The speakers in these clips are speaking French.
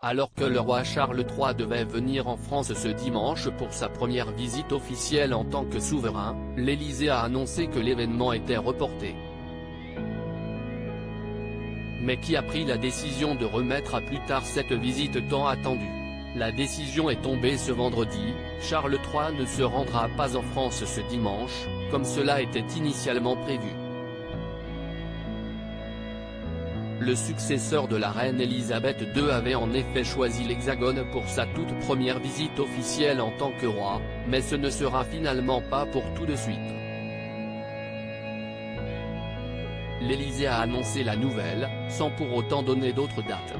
Alors que le roi Charles III devait venir en France ce dimanche pour sa première visite officielle en tant que souverain, l'Élysée a annoncé que l'événement était reporté. Mais qui a pris la décision de remettre à plus tard cette visite tant attendue? La décision est tombée ce vendredi. Charles III ne se rendra pas en France ce dimanche, comme cela était initialement prévu. Le successeur de la reine Elisabeth II avait en effet choisi l'Hexagone pour sa toute première visite officielle en tant que roi, mais ce ne sera finalement pas pour tout de suite. L'Élysée a annoncé la nouvelle, sans pour autant donner d'autres dates.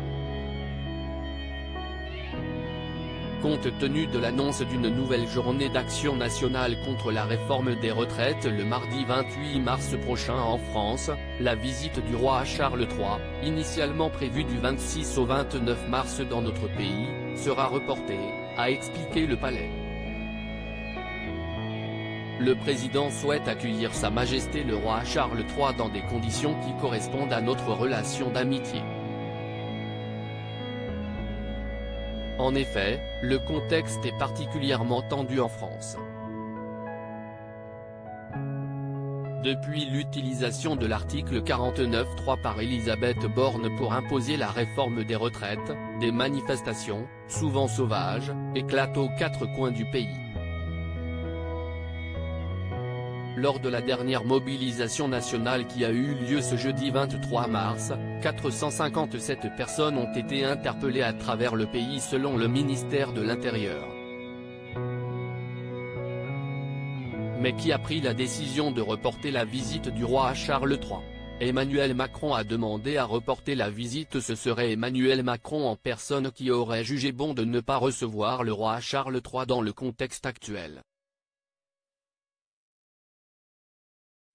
Compte tenu de l'annonce d'une nouvelle journée d'action nationale contre la réforme des retraites le mardi 28 mars prochain en France, la visite du roi Charles III, initialement prévue du 26 au 29 mars dans notre pays, sera reportée, a expliqué le palais. Le président souhaite accueillir Sa Majesté le roi Charles III dans des conditions qui correspondent à notre relation d'amitié. En effet, le contexte est particulièrement tendu en France. Depuis l'utilisation de l'article 49.3 par Elisabeth Borne pour imposer la réforme des retraites, des manifestations, souvent sauvages, éclatent aux quatre coins du pays. Lors de la dernière mobilisation nationale qui a eu lieu ce jeudi 23 mars, 457 personnes ont été interpellées à travers le pays selon le ministère de l'Intérieur. Mais qui a pris la décision de reporter la visite du roi Charles III? Emmanuel Macron a demandé à reporter la visite. Ce serait Emmanuel Macron en personne qui aurait jugé bon de ne pas recevoir le roi Charles III dans le contexte actuel.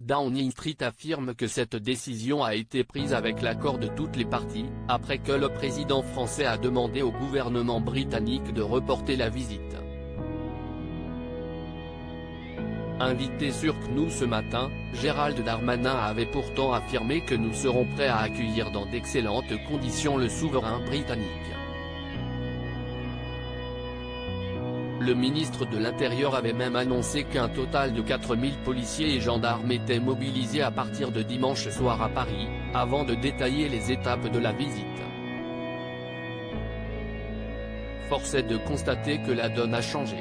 Downing Street affirme que cette décision a été prise avec l'accord de toutes les parties, après que le président français a demandé au gouvernement britannique de reporter la visite. Invité sur CNews ce matin, Gérald Darmanin avait pourtant affirmé que nous serons prêts à accueillir dans d'excellentes conditions le souverain britannique. Le ministre de l'Intérieur avait même annoncé qu'un total de 4000 policiers et gendarmes étaient mobilisés à partir de dimanche soir à Paris, avant de détailler les étapes de la visite. Force est de constater que la donne a changé.